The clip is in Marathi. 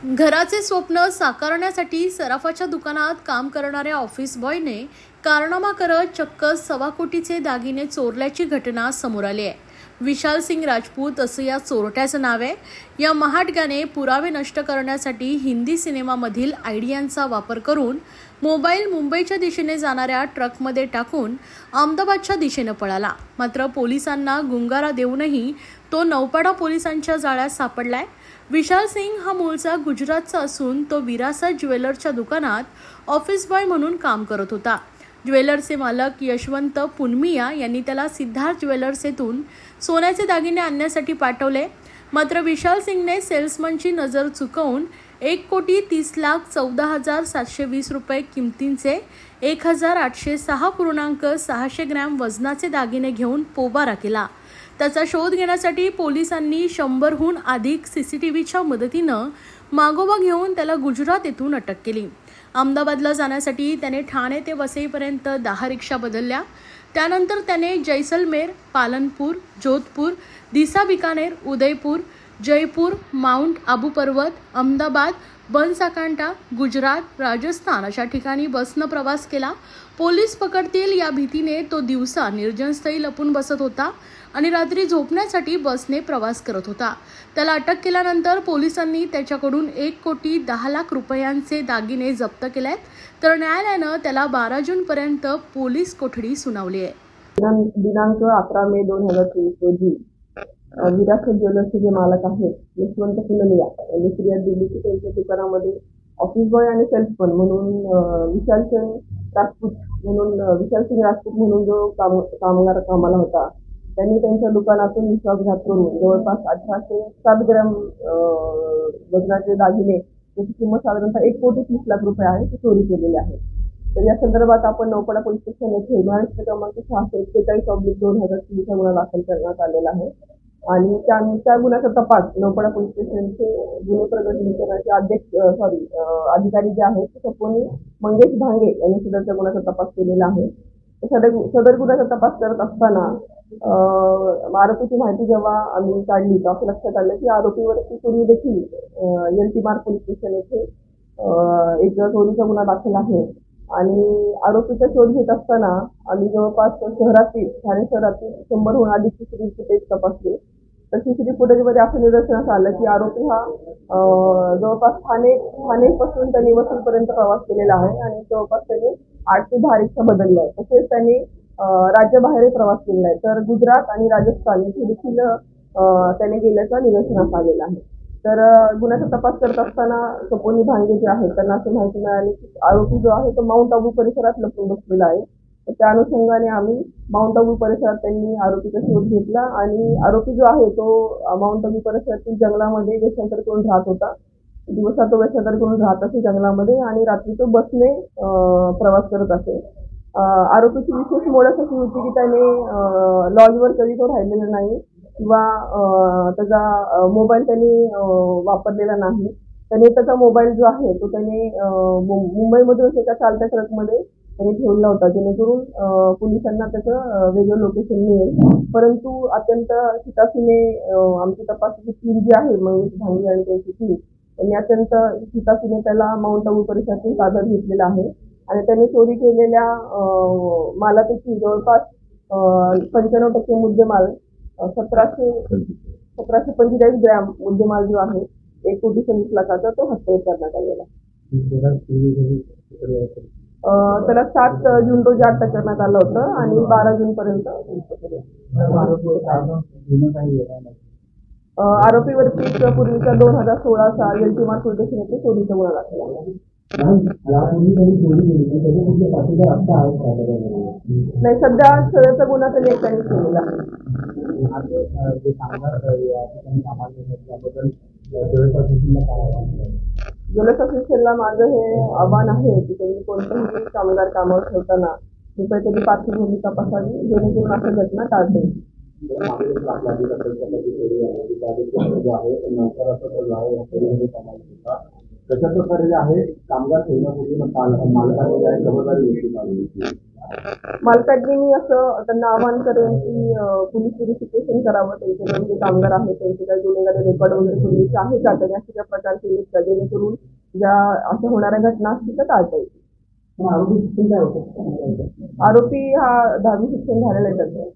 घराचे स्वप्न साकारण्यासाठी सराफाच्या दुकानात काम करणाऱ्या ऑफिस बॉयने कारनामा करत चक्क 1.25 कोटीचे दागिने चोरल्याची घटना समोर आली आहे। विशाल सिंग राजपूत असं या चोरट्याचं नाव आहे। या महाटग्याने पुरावे नष्ट करण्यासाठी हिंदी सिनेमामधील आयडियांचा वापर करून मोबाईल मुंबईच्या दिशेने जाणाऱ्या ट्रकमध्ये टाकून अहमदाबादच्या दिशेने पळाला। मात्र पोलिसांना गुंगारा देऊनही तो नौपाडा पोलिसांच्या जाळ्यात सापडलाय। विशाल सिंग हा मूळचा गुजरातचा असून तो विरासत ज्वेलरच्या दुकानात ऑफिस बॉय म्हणून काम करत होता। ज्वेलरचे मालक यशवंत पुनमिया यांनी त्याला सिद्धार्थ ज्वेलर्स येथून सोन्याचे दागिने आणण्यासाठी पाठवले। मात्र विशाल सिंगने सेल्समनची नजर चुकवून 1,30,14,720 रुपये किमतीचे 1,806.600 ग्रॅम वजनाचे दागिने घेऊन पोबारा केला। त्याचा शोध घेण्यासाठी पोलिसांनी 100हून अधिक सीसीटीव्हीच्या मदतीनं मागोवा घेऊन त्याला गुजरात येथून अटक केली। अहमदाबादला जाण्यासाठी त्याने ठाणे ते वसईपर्यंत 10 रिक्षा बदलल्या। त्यानंतर त्याने जैसलमेर, पालनपूर, जोधपूर, दिसा बिकानेर, उदयपूर, जयपूर, माउंट आबू पर्वत, अहमदाबाद, बनसाकांठा, गुजरात, राजस्थान अशा ठिकाणी बसनं प्रवास केला। पोलीस पकडतील या भीतीने तो दिवसा निर्जनस्थळी लपून बसत होता आणि रात्री झोपण्यासाठी बसने प्रवास करत होता। त्याला अटक केल्यानंतर पोलिसांनी त्याच्याकडून 1,10,00,000 रुपयांचे दागिने जप्त केलेत, तर न्यायालयानं त्याला 12 जूनपर्यंत पोलीस कोठडी सुनावली आहे। दिनांक 11 मे 2023 रोजी विरासत ज्वेलर्सचे जे मालक आहेत यशवंत पुनमिया यांनी फिर्याद दिली की त्यांच्या दुकानामध्ये ऑफिस बॉय आणि सेल्समन म्हणून विशाल सिंग राजपूत म्हणून जो कामगार कामाला होता, त्यांनी त्यांच्या दुकानातून विश्वासघात करून जवळपास 1,807 ग्रॅम वजनाचे दागिने त्याची किंमत साधारणतः 1,30,00,000 रुपये आहे ते चोरी केलेले आहे। तर या संदर्भात आपण नौपाडा पोलीस स्टेशन येथे महाराष्ट्र क्रमांक 641/2023 गुन्हा दाखल करण्यात आलेला आहे आणि त्या गुन्ह्याचा तपास नौपाडा पोलीस स्टेशनचे गुन्हे प्रगट विभागाचे अधिकारी जे आहेत सपोनी मंगेश भांगे यांनी सदरच्या गुन्ह्याचा तपास केलेला आहे। सदर गुन्ह्याचा तपास करत असताना आरोपीची माहिती जेव्हा आम्ही काढली तर असं लक्षात आलं की आरोपीवरती पूर्वी देखील एलटीमार पोलीस स्टेशन येथे एक चोरीचा गुन्हा दाखल आहे आणि आरोपीचा शोध घेत असताना आम्ही जवळपास ठाणे शहरातील 100हून अधिक सीसीटीव्ही फुटेज तपासले। तर सीसीटीव्ही फुटेजमध्ये असं निदर्शनास आलं की आरोपी हा जवळपास ठाणेपासून त्यांनी वसईपर्यंत प्रवास केलेला आहे आणि जवळपास त्यांनी 8 ते 10 रिक्षा बदलल्या आहेत। तसेच त्यांनी राज्याबाहेरही प्रवास केलेला आहे, तर गुजरात आणि राजस्थान येथे देखील त्याने गेल्याचा निदर्शनास आलेला आहे। तर गुन्ह्याचा तपास करत असताना सपोनी भांगे जे आहेत त्यांना अशी माहिती मिळाली की आरोपी जो आहे तो माउंट आबू परिसरात लपून बसलेला आहे। तर त्या अनुषंगाने आम्ही माउंट आबू परिसरात त्यांनी आरोपीचा शोध घेतला आणि आरोपी जो आहे तो माउंट आबू परिसरातील जंगलामध्ये वेषांतर करून राहत होता। दिवसा तो वेषांतर करून राहत असे जंगलामध्ये आणि रात्री तो बसने प्रवास करत असे। आरोपीची विशेष ओळख अशी होती की त्याने लॉजवर कधी तो राहिलेला नाही किंवा त्याचा मोबाईल त्यांनी वापरलेला नाही। त्याने त्याचा मोबाईल जो आहे तो त्याने मुंबईमधून एका चालत्या ट्रकमध्ये त्यांनी ठेवला होता, जेणेकरून पोलिसांना त्याचं वेगळं लोकेशन मिळेल। परंतु अत्यंत शिताफीने आमची तपासाची टीम जी आहे मंगेश भांगे आणि त्यांची टीम त्यांनी अत्यंत शिताफीने त्याला माउंट आबू परिसरातून ताब्यात घेतलेला आहे आणि त्यांनी चोरी केलेल्या मालापैकी जवळपास 95% मुद्देमाल 1,745 ग्रॅम मुद्देमाल जो आहे 1,20,00,000 तो हस्तगत करण्यात आलेला। त्याला 7 जून रोजी अटक करण्यात आलं होतं आणि 12 जून पर्यंत आरोपीवरती पूर्वीचा 2016 एलटीमार पोलीस स्टेशन येथे चोरीचा गुन्हा दाखल आहे। नाही, सध्या सदरचा गुन्हा त्यांनी एकट्याने केलेला आहे। ज्वेलर्स असोसिएशनला माझं हे आव्हान आहे की त्यांनी कोणत्याही कामगार कामावर ठेवताना रुपयाची पार्श्वभूमी तपासावी, जेणेकरून अशा घटना टाळते। कशा प्रकारे आहे कामगार ठेवण्यापूर्वी मालकाची जबाबदारी घेतली पाहिजे मालकांनी मी असं त्यांना आवाहन करेन की पोलीस व्हेरिफिकेशन करावं, त्यांचे जे कामगार आहेत त्यांचे काही गुन्हेगारी रेकॉर्ड वगैरे पोलीस आहे का, त्यांनी असे काही प्रकार केले का जेणेकरून ज्या अशा होणाऱ्या घटना असतील त्या टाळता येतील. आरोपी हा 10वी शिक्षण झालेला आहे त्याचं.